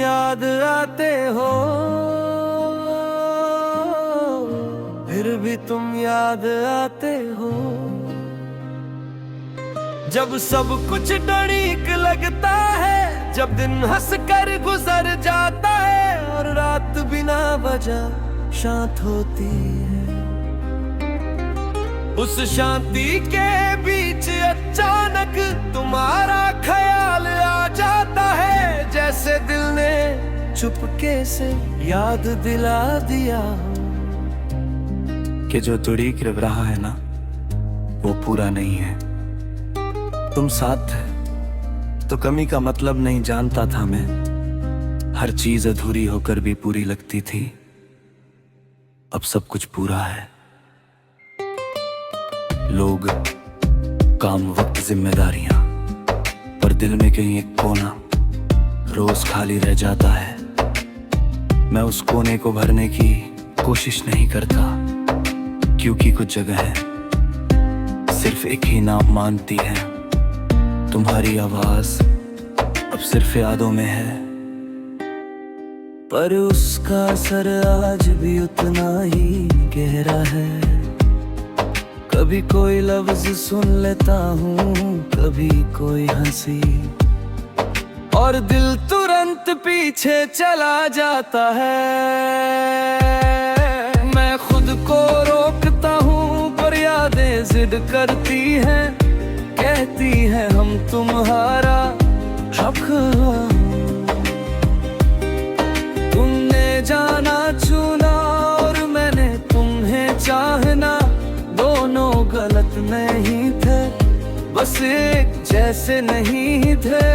याद आते हो, फिर भी तुम याद आते हो। जब सब कुछ डरीक लगता है, जब दिन हंस कर गुजर जाता है और रात बिना वजह शांत होती है। उस शांति के बीच अचानक तुम्हारा ख्याल आ जाता है, जैसे दिल ने चुपके से याद दिला दिया हो कि जो तुड़ीक रहा है ना, वो पूरा नहीं है। तुम साथ थे तो कमी का मतलब नहीं जानता था मैं। हर चीज अधूरी होकर भी पूरी लगती थी। अब सब कुछ पूरा है। लोग, काम, वक्त, जिम्मेदारियां, पर दिल में कहीं एक कोना रोज खाली रह जाता है। मैं उस कोने को भरने की कोशिश नहीं करता, क्योंकि कुछ जगह है सिर्फ एक ही नाम मानती है। तुम्हारी आवाज अब सिर्फ यादों में है, पर उसका असर आज भी उतना ही गहरा है। कभी कोई लफ्ज सुन लेता हूँ, कभी कोई हंसी, और दिल तुरंत पीछे चला जाता है। मैं खुद को रोकता हूँ, पर यादें जिद करती हैं, कहती है हम तुम्हारा हक। तुमने जाना चुना और मैंने तुम्हें चाहना, दोनों गलत नहीं थे, बस एक जैसे नहीं थे।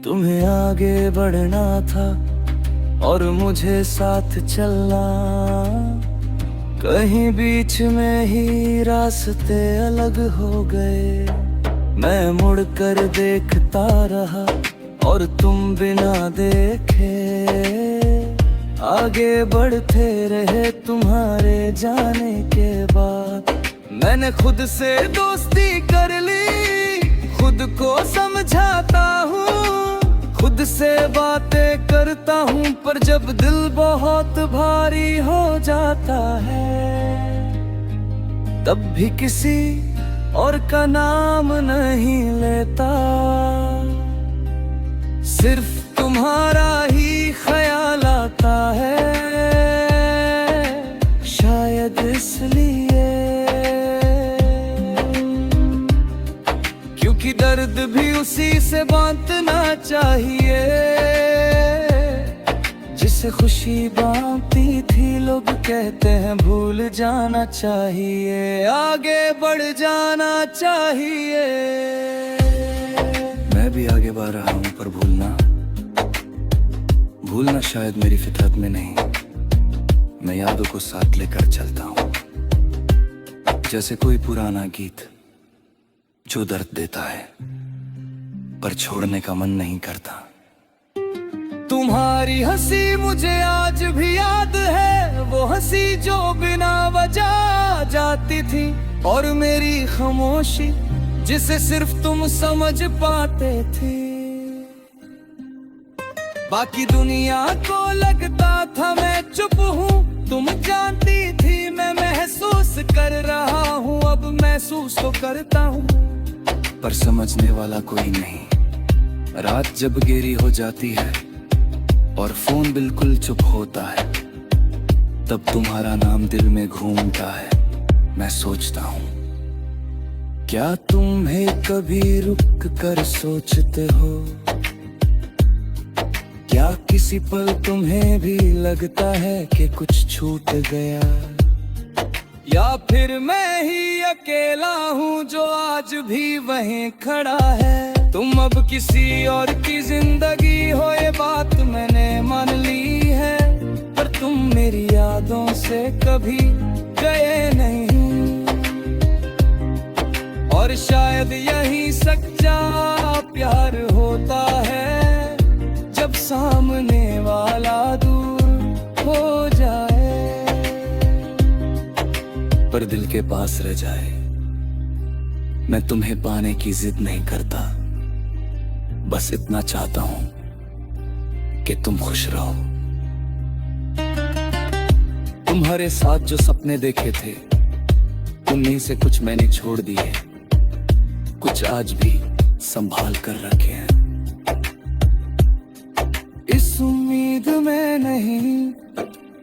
तुम्हें आगे बढ़ना था और मुझे साथ चलना, कहीं बीच में ही रास्ते अलग हो गए। मैं मुड़कर देखता रहा और तुम बिना देखे आगे बढ़ते रहे। तुम्हारे जाने के बाद मैंने खुद से दोस्ती कर ली, खुद को समझाता हूँ, खुद से बातें करता हूँ, पर जब दिल बहुत भारी हो जाता है, तब भी किसी और का नाम नहीं लेता। सिर्फ तुम्हारा ही ख्याल आता है, शायद इसलिए, क्योंकि दर्द भी उसी से बांटना चाहिए जिसे खुशी बांटती थी। लोग कहते हैं भूल जाना चाहिए, आगे बढ़ जाना चाहिए। मैं भी आगे बढ़ रहा हूँ, पर भूलना शायद मेरी फितरत में नहीं। मैं यादों को साथ लेकर चलता हूँ, जैसे कोई पुराना गीत जो दर्द देता है पर छोड़ने का मन नहीं करता। तुम्हारी हंसी मुझे आज भी याद है, वो हंसी जो बिना वजह जाती थी, और मेरी खामोशी जिसे सिर्फ तुम समझ पाते थे। बाकी दुनिया को लगता था मैं चुप हूँ, तुम जानती थी मैं महसूस कर रहा हूँ। अब महसूस तो करता हूँ, पर समझने वाला कोई नहीं। रात जब गहरी हो जाती है और फोन बिल्कुल चुप होता है, तब तुम्हारा नाम दिल में घूमता है। मैं सोचता हूँ, क्या तुम्हें कभी रुक कर सोचते हो? क्या किसी पल तुम्हें भी लगता है कि कुछ छूट गया? या फिर मैं ही अकेला हूँ जो आज भी वहीं खड़ा है? तुम अब किसी और की जिंदगी हो, ये बात मैंने मान ली है, पर तुम मेरी यादों से कभी गए नहीं। और शायद यही सच्चा प्यार होता है, जब सामने वाला दूर हो जाए पर दिल के पास रह जाए। मैं तुम्हें पाने की जिद नहीं करता, बस इतना चाहता हूं कि तुम खुश रहो। तुम्हारे साथ जो सपने देखे थे उन्हीं से कुछ मैंने छोड़ दिए, कुछ आज भी संभाल कर रखे हैं। इस उम्मीद में नहीं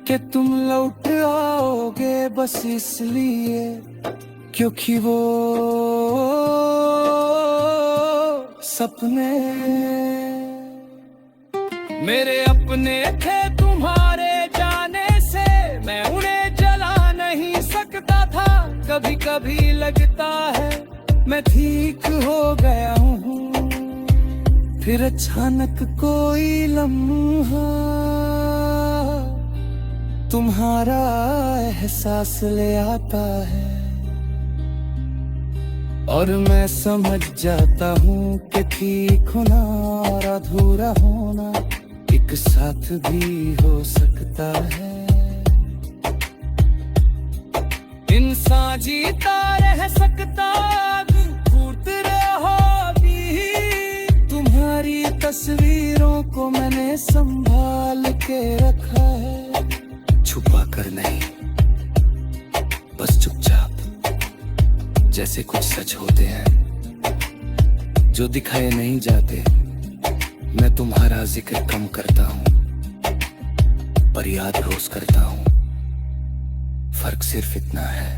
कि तुम लौट आओगे, बस इसलिए क्योंकि वो सपने मेरे अपने थे। तुम्हारे जाने से मैं उन्हें जला नहीं सकता था। कभी कभी लगता है मैं ठीक हो गया हूँ, फिर अचानक कोई लम्हा तुम्हारा एहसास ले आता है और मैं समझ जाता हूँ कि ठीक होना और अधूरा होना एक साथ भी हो सकता है। इंसान जीता रह सकता, घूरते रहो भी। तुम्हारी तस्वीरों को मैंने संभाल के रखा है, छुपा कर नहीं, बस चुपचाप। जैसे कुछ सच होते हैं जो दिखाए नहीं जाते। मैं तुम्हारा जिक्र कम करता हूँ पर याद रोज करता हूँ। फर्क सिर्फ इतना है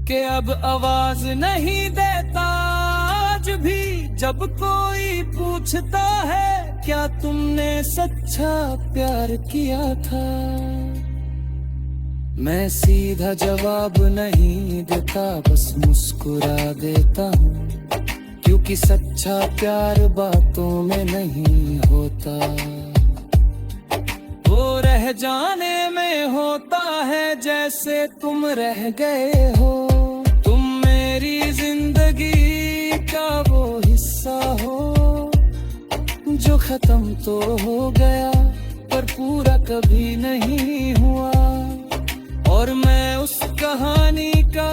कि अब आवाज नहीं देता आज भी जब कोई पूछता है क्या तुमने सच्चा प्यार किया था। मैं सीधा जवाब नहीं देता, बस मुस्कुरा देता हूँ, क्योंकि सच्चा प्यार बातों में नहीं होता, वो रह जाने में होता है। जैसे तुम रह गए हो, तुम मेरी जिंदगी का वो हिस्सा हो जो खत्म तो हो गया पर पूरा कभी नहीं हुआ। और मैं उस कहानी का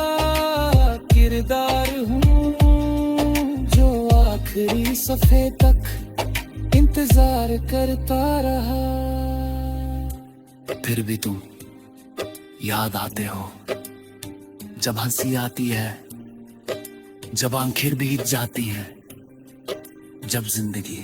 किरदार हूँ जो आखिरी सफ़े तक इंतजार करता रहा। फिर भी तुम याद आते हो जब हंसी आती है, जब आंखें भीग जाती हैं, जब जिंदगी